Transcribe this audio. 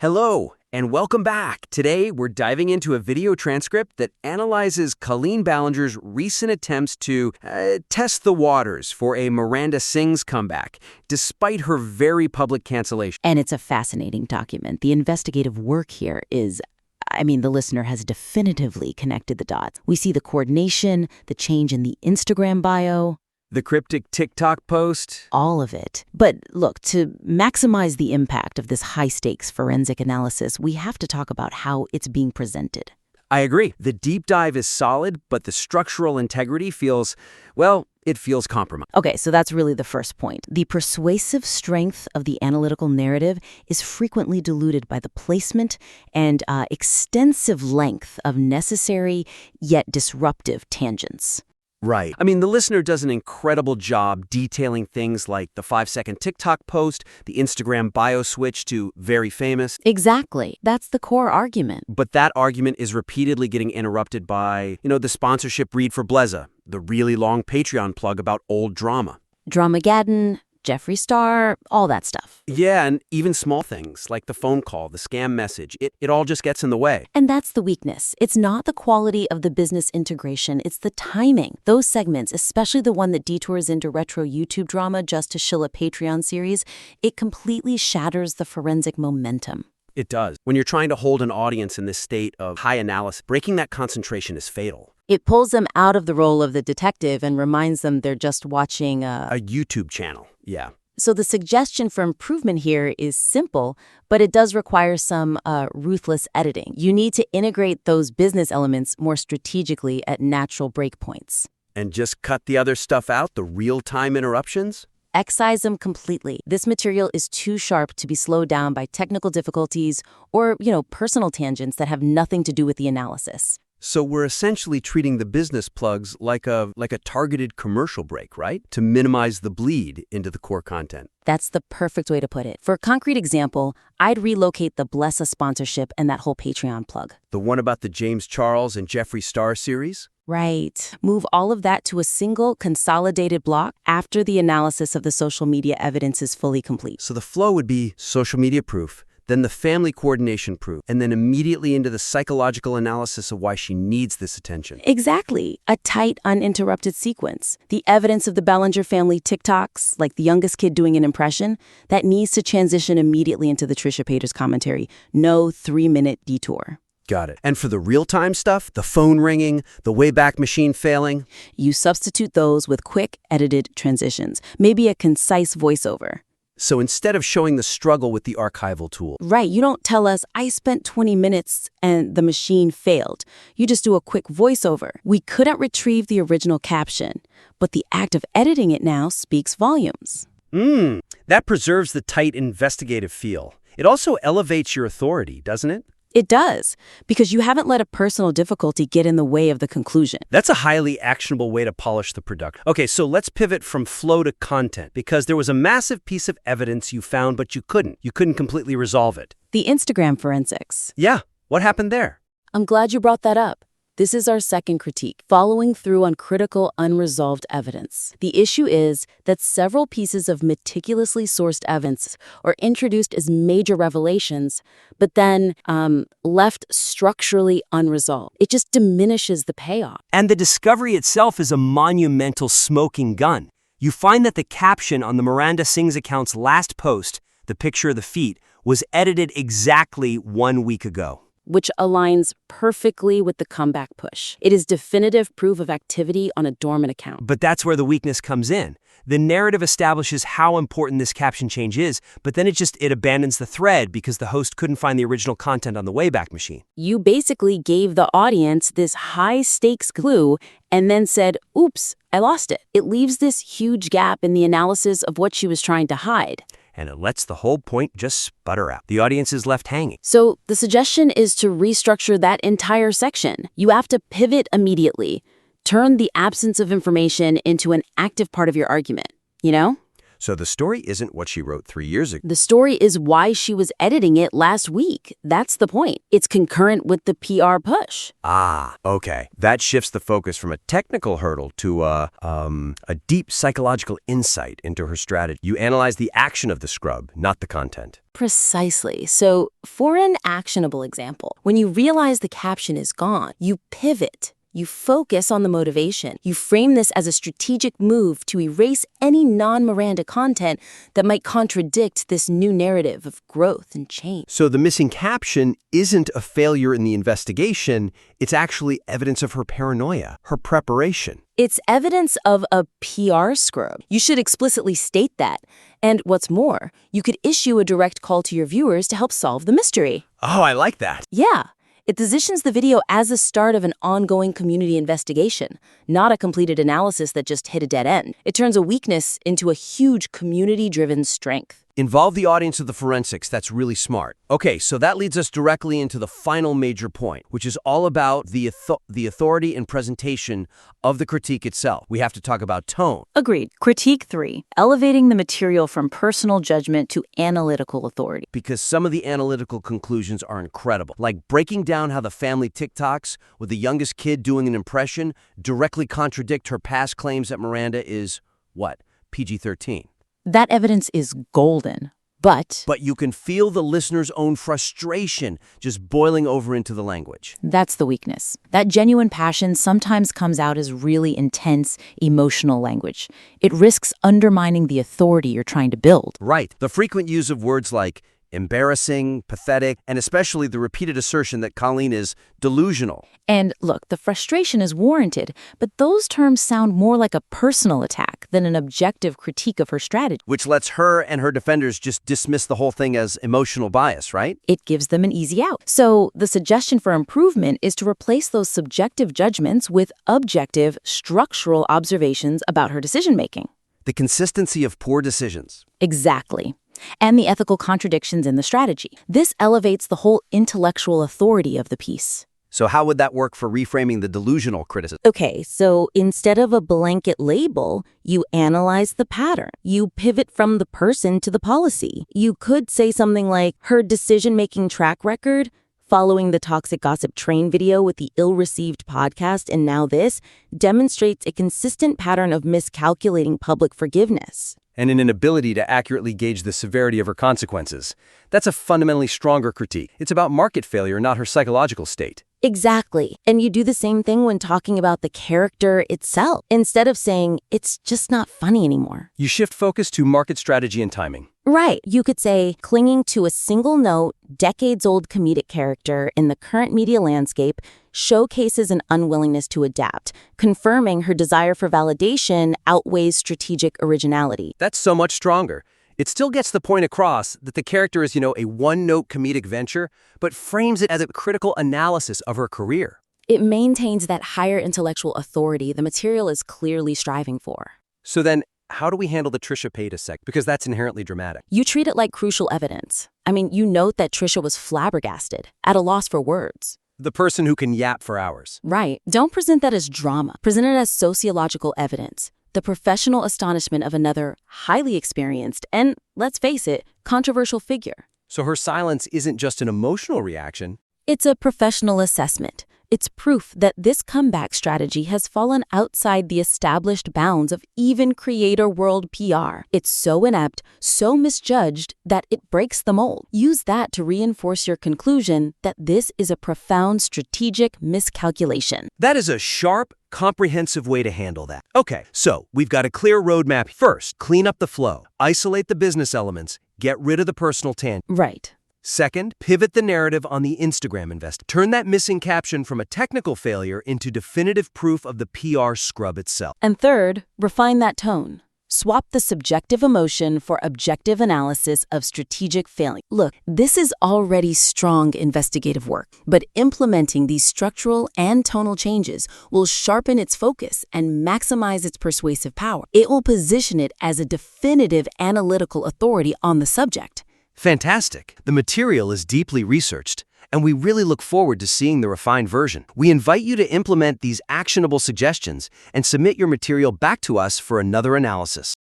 Hello, and welcome back. Today, we're diving into a video transcript that analyzes Colleen Ballinger's recent attempts to test the waters for a Miranda Sings comeback, despite her very public cancellation. And it's a fascinating document. The investigative work here is, the listener has definitively connected the dots. We see the coordination, the change in the Instagram bio. The cryptic TikTok post. All of it. But look, to maximize the impact of this high-stakes forensic analysis, we have to talk about how it's being presented. I agree. The deep dive is solid, but the structural integrity feels compromised. Okay, so that's really the first point. The persuasive strength of the analytical narrative is frequently diluted by the placement and extensive length of necessary yet disruptive tangents. Right. The listener does an incredible job detailing things like the 5-second TikTok post, the Instagram bio switch to very famous. Exactly. That's the core argument. But that argument is repeatedly getting interrupted by, the sponsorship read for Bleza, the really long Patreon plug about old drama. Dramageddon, Jeffree Star, all that stuff. Yeah, and even small things like the phone call, the scam message, it all just gets in the way. And that's the weakness. It's not the quality of the business integration, it's the timing. Those segments, especially the one that detours into retro YouTube drama just to shill a Patreon series, it completely shatters the forensic momentum. It does. When you're trying to hold an audience in this state of high analysis, breaking that concentration is fatal. It pulls them out of the role of the detective and reminds them they're just watching a YouTube channel. Yeah. So the suggestion for improvement here is simple, but it does require some ruthless editing. You need to integrate those business elements more strategically at natural breakpoints. And just cut the other stuff out, the real-time interruptions? Excise them completely. This material is too sharp to be slowed down by technical difficulties or, personal tangents that have nothing to do with the analysis. So we're essentially treating the business plugs like a targeted commercial break, right? To minimize the bleed into the core content. That's the perfect way to put it. For a concrete example, I'd relocate the Blessa sponsorship and that whole Patreon plug. The one about the James Charles and Jeffree Star series? Right. Move all of that to a single consolidated block after the analysis of the social media evidence is fully complete. So the flow would be social media proof, then the family coordination proof, and then immediately into the psychological analysis of why she needs this attention. Exactly. A tight, uninterrupted sequence. The evidence of the Ballinger family TikToks, like the youngest kid doing an impression, that needs to transition immediately into the Trisha Paytas commentary. No 3-minute detour. Got it. And for the real-time stuff, the phone ringing, the Wayback Machine failing? You substitute those with quick, edited transitions. Maybe a concise voiceover. So instead of showing the struggle with the archival tool. Right. You don't tell us, I spent 20 minutes and the machine failed. You just do a quick voiceover. We couldn't retrieve the original caption, but the act of editing it now speaks volumes. That preserves the tight investigative feel. It also elevates your authority, doesn't it? It does, because you haven't let a personal difficulty get in the way of the conclusion. That's a highly actionable way to polish the production. Okay, so let's pivot from flow to content, because there was a massive piece of evidence you found, but you couldn't. You couldn't completely resolve it. The Instagram forensics. Yeah, what happened there? I'm glad you brought that up. This is our second critique, following through on critical, unresolved evidence. The issue is that several pieces of meticulously sourced evidence are introduced as major revelations, but then left structurally unresolved. It just diminishes the payoff. And the discovery itself is a monumental smoking gun. You find that the caption on the Miranda Sings account's last post, the picture of the feet, was edited exactly 1 week ago. Which aligns perfectly with the comeback push. It is definitive proof of activity on a dormant account. But that's where the weakness comes in. The narrative establishes how important this caption change is, but then it abandons the thread because the host couldn't find the original content on the Wayback Machine. You basically gave the audience this high-stakes clue and then said, oops, I lost it. It leaves this huge gap in the analysis of what she was trying to hide. And it lets the whole point just sputter out. The audience is left hanging. So the suggestion is to restructure that entire section. You have to pivot immediately. Turn the absence of information into an active part of your argument, So the story isn't what she wrote 3 years ago. The story is why she was editing it last week. That's the point. It's concurrent with the PR push. Ah, okay. That shifts the focus from a technical hurdle to a deep psychological insight into her strategy. You analyze the action of the scrub, not the content. Precisely. So, for an actionable example, when you realize the caption is gone, you pivot. You focus on the motivation. You frame this as a strategic move to erase any non-Miranda content that might contradict this new narrative of growth and change. So the missing caption isn't a failure in the investigation, it's actually evidence of her paranoia, her preparation. It's evidence of a PR scrub. You should explicitly state that. And what's more, you could issue a direct call to your viewers to help solve the mystery. Oh, I like that. Yeah. It positions the video as the start of an ongoing community investigation, not a completed analysis that just hit a dead end. It turns a weakness into a huge community-driven strength. Involve the audience of the forensics. That's really smart. Okay, so that leads us directly into the final major point, which is all about the authority and presentation of the critique itself. We have to talk about tone. Agreed. Critique 3, elevating the material from personal judgment to analytical authority. Because some of the analytical conclusions are incredible, like breaking down how the family TikToks with the youngest kid doing an impression directly contradict her past claims that Miranda is, what, PG-13. That evidence is golden, but you can feel the listener's own frustration just boiling over into the language. that's the weakness. That genuine passion sometimes comes out as really intense, emotional language. It risks undermining the authority you're trying to build. Right. The frequent use of words like embarrassing, pathetic, and especially the repeated assertion that Colleen is delusional. And look, the frustration is warranted, but those terms sound more like a personal attack than an objective critique of her strategy. Which lets her and her defenders just dismiss the whole thing as emotional bias, right? It gives them an easy out. So the suggestion for improvement is to replace those subjective judgments with objective, structural observations about her decision-making. The consistency of poor decisions. Exactly. And the ethical contradictions in the strategy. This elevates the whole intellectual authority of the piece. So how would that work for reframing the delusional criticism? Okay, so instead of a blanket label, you analyze the pattern. You pivot from the person to the policy. You could say something like, her decision-making track record, following the toxic gossip train video with the ill-received podcast and now this, demonstrates a consistent pattern of miscalculating public forgiveness. And an inability to accurately gauge the severity of her consequences. That's a fundamentally stronger critique. It's about market failure, not her psychological state. Exactly. And you do the same thing when talking about the character itself. Instead of saying, it's just not funny anymore. You shift focus to market strategy and timing. Right. You could say, clinging to a single note, decades-old comedic character in the current media landscape showcases an unwillingness to adapt, confirming her desire for validation outweighs strategic originality. That's so much stronger. It still gets the point across that the character is, a one-note comedic venture, but frames it as a critical analysis of her career. It maintains that higher intellectual authority the material is clearly striving for. So then, how do we handle the Trisha Paytas segment? Because that's inherently dramatic. You treat it like crucial evidence. You note that Trisha was flabbergasted, at a loss for words. The person who can yap for hours. Right. Don't present that as drama. Present it as sociological evidence. The professional astonishment of another highly experienced and, let's face it, controversial figure. So her silence isn't just an emotional reaction. It's a professional assessment. It's proof that this comeback strategy has fallen outside the established bounds of even creator world PR. It's so inept, so misjudged, that it breaks the mold. Use that to reinforce your conclusion that this is a profound strategic miscalculation. That is a sharp, comprehensive way to handle that. Okay, so we've got a clear roadmap. First, clean up the flow. Isolate the business elements. Get rid of the personal tangent. Right. Second, pivot the narrative on the Instagram invest. Turn that missing caption from a technical failure into definitive proof of the PR scrub itself. And third, refine that tone. Swap the subjective emotion for objective analysis of strategic failure. Look, this is already strong investigative work, but implementing these structural and tonal changes will sharpen its focus and maximize its persuasive power. It will position it as a definitive analytical authority on the subject. Fantastic. The material is deeply researched, and we really look forward to seeing the refined version. We invite you to implement these actionable suggestions and submit your material back to us for another analysis.